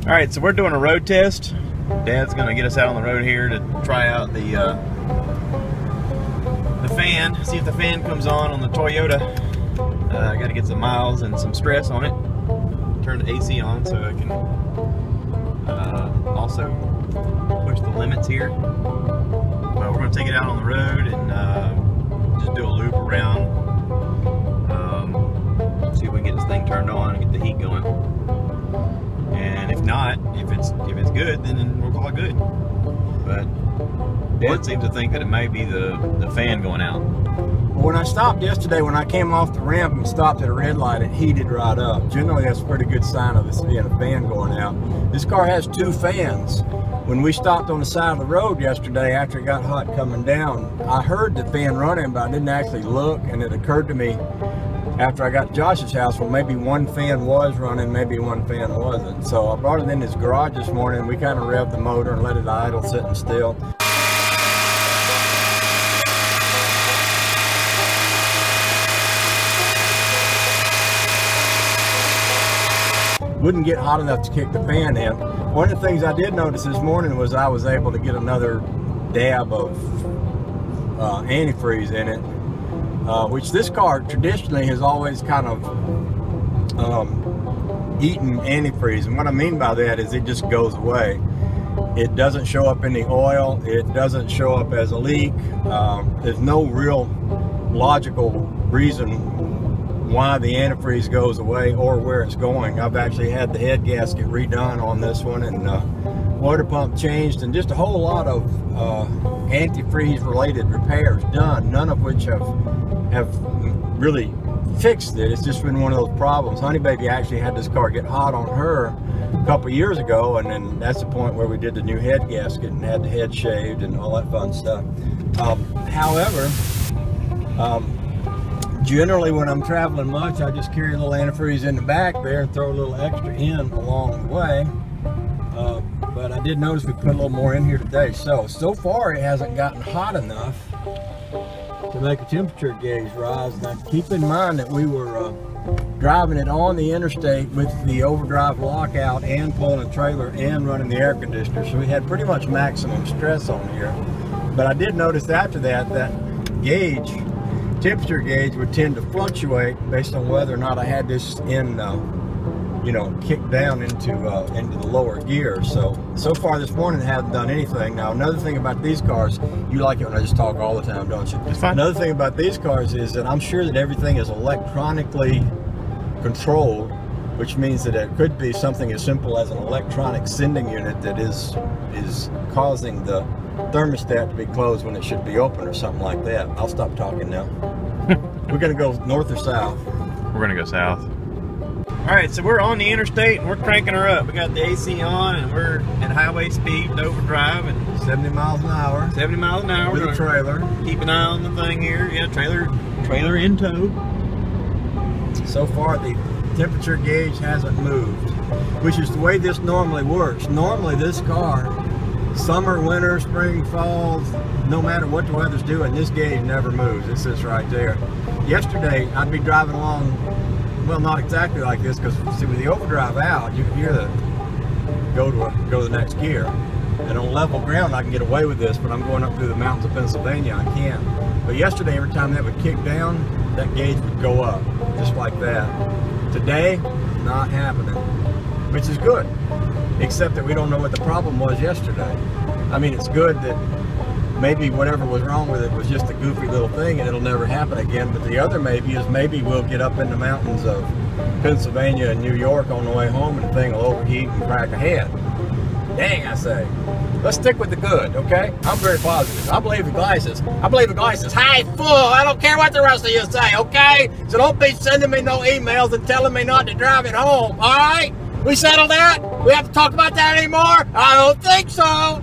All right, so we're doing a road test. Dad's gonna get us out on the road here to try out the fan, see if the fan comes on the Toyota. I gotta get some miles and some stress on it. Turn the AC on so I can also push the limits here. But we're gonna take it out on the road and just do a loop around. See if we can get this thing turned on and get the heat going. And if not, if it's good, then we'll call it good. But Dad seems to think that it may be the fan going out. When I stopped yesterday, when I came off the ramp and stopped at a red light, it heated right up. Generally, that's a pretty good sign of this being a fan going out. This car has two fans. When we stopped on the side of the road yesterday, after it got hot coming down, I heard the fan running, but I didn't actually look, and it occurred to me after I got to Josh's house, well, maybe one fan was running, maybe one fan wasn't. So I brought it in his garage this morning, and we kind of revved the motor and let it idle, sitting still. Wouldn't get hot enough to kick the fan in. One of the things I did notice this morning was I was able to get another dab of antifreeze in it, which this car traditionally has always kind of eaten antifreeze. And what I mean by that is it just goes away. It doesn't show up in the oil. It doesn't show up as a leak. There's no real logical reason why the antifreeze goes away or where it's going. I've actually had the head gasket redone on this one, and water pump changed, and just a whole lot of antifreeze related repairs done, none of which have really fixed it. It's just been one of those problems. Honey Baby actually had this car get hot on her a couple years ago, and then that's the point where we did the new head gasket and had the head shaved and all that fun stuff. However, generally when I'm traveling much, I just carry a little antifreeze in the back there and throw a little extra in along the way. But I did notice we put a little more in here today. So far it hasn't gotten hot enough to make a temperature gauge rise. Now keep in mind that we were driving it on the interstate with the overdrive lockout and pulling a trailer and running the air conditioner. So we had pretty much maximum stress on here. But I did notice after that, that gauge, temperature gauge, would tend to fluctuate based on whether or not I had this in, you know, kicked down into the lower gear. So far this morning it hasn't done anything. Now another thing about these cars, you like it when I just talk all the time, don't you? It's fine. Another thing about these cars is that I'm sure that everything is electronically controlled, which means that it could be something as simple as an electronic sending unit that is causing the thermostat to be closed when it should be open or something like that. I'll stop talking now. We're gonna go north or south? We're gonna go south. All right, so we're on the interstate and we're cranking her up. We got the AC on and we're at highway speed, overdrive, and 70 miles an hour. 70 miles an hour. With a trailer. Keep an eye on the thing here. Yeah, trailer in tow. So far the temperature gauge hasn't moved, which is the way this normally works. Normally this car, summer, winter, spring, fall, no matter what the weather's doing, this gauge never moves. It sits right there. Yesterday I'd be driving along, well, not exactly like this, because see, with the overdrive out, you can hear the go to the next gear. And on level ground I can get away with this, but I'm going up through the mountains of Pennsylvania, I can't. But yesterday, every time that would kick down, that gauge would go up, just like that. Today, not happening, which is good, except that we don't know what the problem was yesterday. I mean, it's good that maybe whatever was wrong with it was just a goofy little thing and it'll never happen again. But the other maybe is maybe we'll get up in the mountains of Pennsylvania and New York on the way home and the thing will overheat and crack a head. Dang, I say. Let's stick with the good, okay? I'm very positive. I believe the glass is half full. I don't care what the rest of you say, okay? So don't be sending me no emails and telling me not to drive it home, all right? We settled that? We have to talk about that anymore? I don't think so.